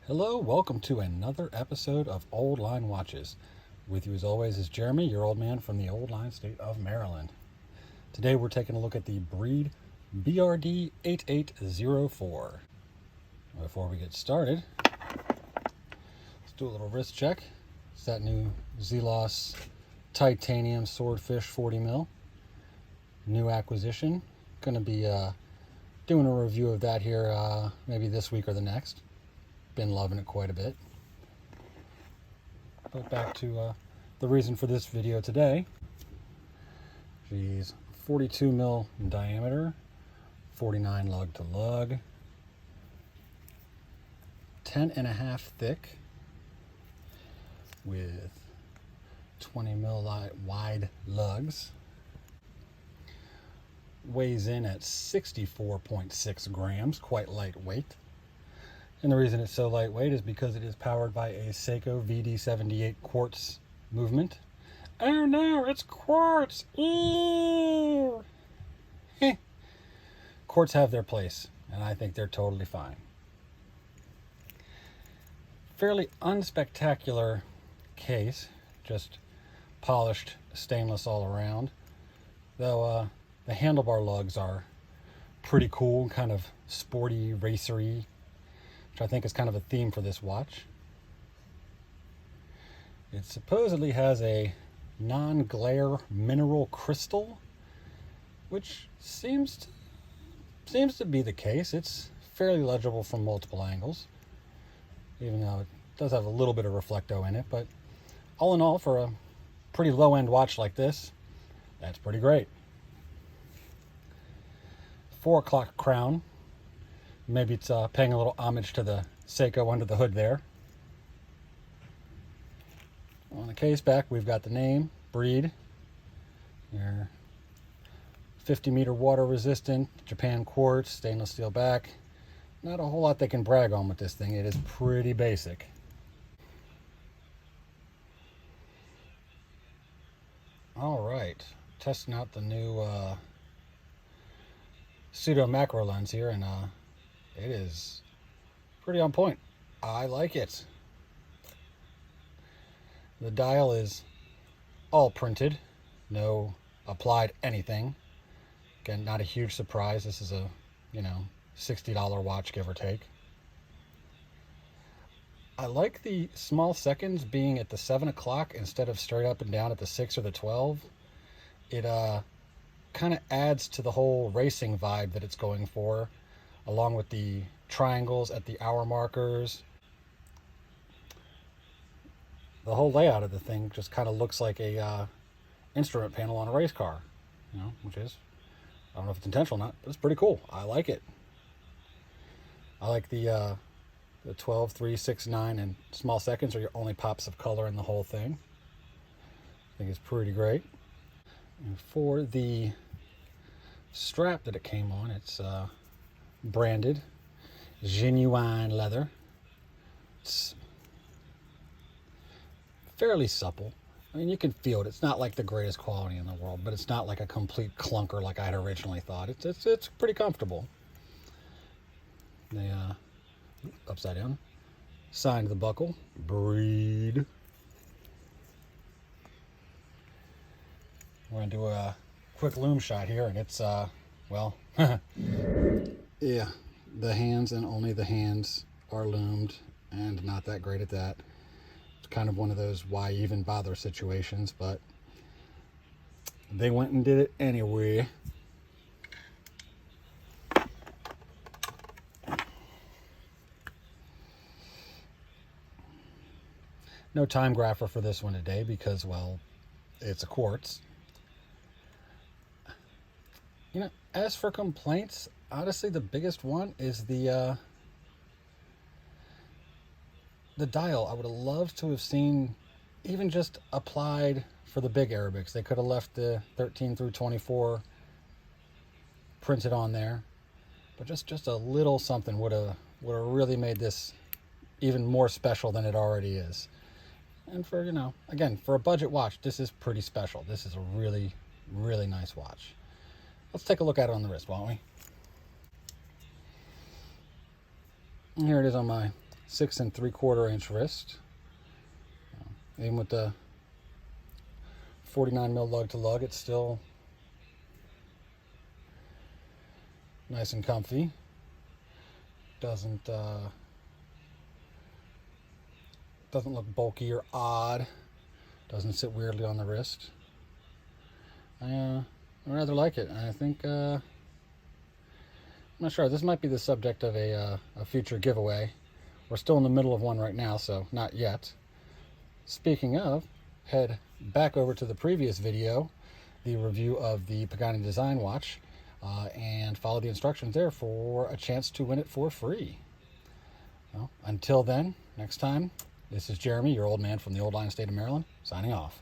Hello, welcome to another episode of Old Line Watches. With you as always is Jeremy, your old man from the Old Line State of Maryland. Today we're taking a look at the breed BRD8804. Before we get started, let's do a little wrist check. It's that new Zelos titanium swordfish 40 mil. New acquisition. Going to be doing a review of that here maybe this week or the next. Been loving it quite a bit. But back to the reason for this video today. She's 42 mil in diameter, 49 lug to lug, 10.5 thick with 20 mil wide lugs. Weighs in at 64.6 grams, quite lightweight. And the reason it's so lightweight is because it is powered by a Seiko VD78 quartz movement. Oh no, it's quartz! Ew! Quartz have their place, and I think they're totally fine. Fairly unspectacular case, just polished stainless all around. Though the handlebar lugs are pretty cool, kind of sporty, racery, which I think is kind of a theme for this watch. It supposedly has a non-glare mineral crystal, which seems to be the case. It's fairly legible from multiple angles, even though it does have a little bit of reflecto in it. But all in all, for a pretty low-end watch like this, that's pretty great. 4 o'clock crown. Maybe it's paying a little homage to the Seiko under the hood there. On the case back, we've got the name, breed, your 50-meter water resistant, Japan quartz, stainless steel back. Not a whole lot they can brag on with this thing. It is pretty basic. All right, testing out the new Pseudo macro lens here, and it is pretty on point. I like it. The dial is all printed, no applied anything. Again, not a huge surprise. This is a, $60 watch, give or take. I like the small seconds being at the 7 o'clock instead of straight up and down at the 6 or the 12. It kind of adds to the whole racing vibe that it's going for, along with the triangles at the hour markers. The whole layout of the thing just kind of looks like a instrument panel on a race car, which is, I don't know if it's intentional or not, but it's pretty cool. I like it. I like the 12, 3, 6, 9, and small seconds are your only pops of color in the whole thing. I think it's pretty great. And for the strap that it came on, it's branded genuine leather. It's fairly supple. I mean, you can feel it. It's not like the greatest quality in the world, but it's not like a complete clunker like I had originally thought. It's pretty comfortable. They upside down. Sign of the buckle. Breed. We're gonna do a quick loom shot here, and it's well, yeah, the hands and only the hands are loomed, and not that great at that. It's kind of one of those why even bother situations, but they went and did it anyway. No time grapher for this one today because, well, it's a quartz. As for complaints, honestly, the biggest one is the dial. I would have loved to have seen even just applied for the big Arabics. They could have left the 13 through 24 printed on there, but just a little something would have really made this even more special than it already is. And for, again, for a budget watch, this is pretty special. This is a really, really nice watch. Let's take a look at it on the wrist, won't we? And here it is on my 6 3/4 wrist. Even with the 49 mil lug to lug, it's still nice and comfy. Doesn't look bulky or odd. Doesn't sit weirdly on the wrist. I rather like it. I think I'm not sure. This might be the subject of a future giveaway. We're still in the middle of one right now, so not yet. Speaking of, head back over to the previous video, the review of the Pagani Design Watch, and follow the instructions there for a chance to win it for free. Well, until then, next time, this is Jeremy, your old man from the old line state of Maryland, signing off.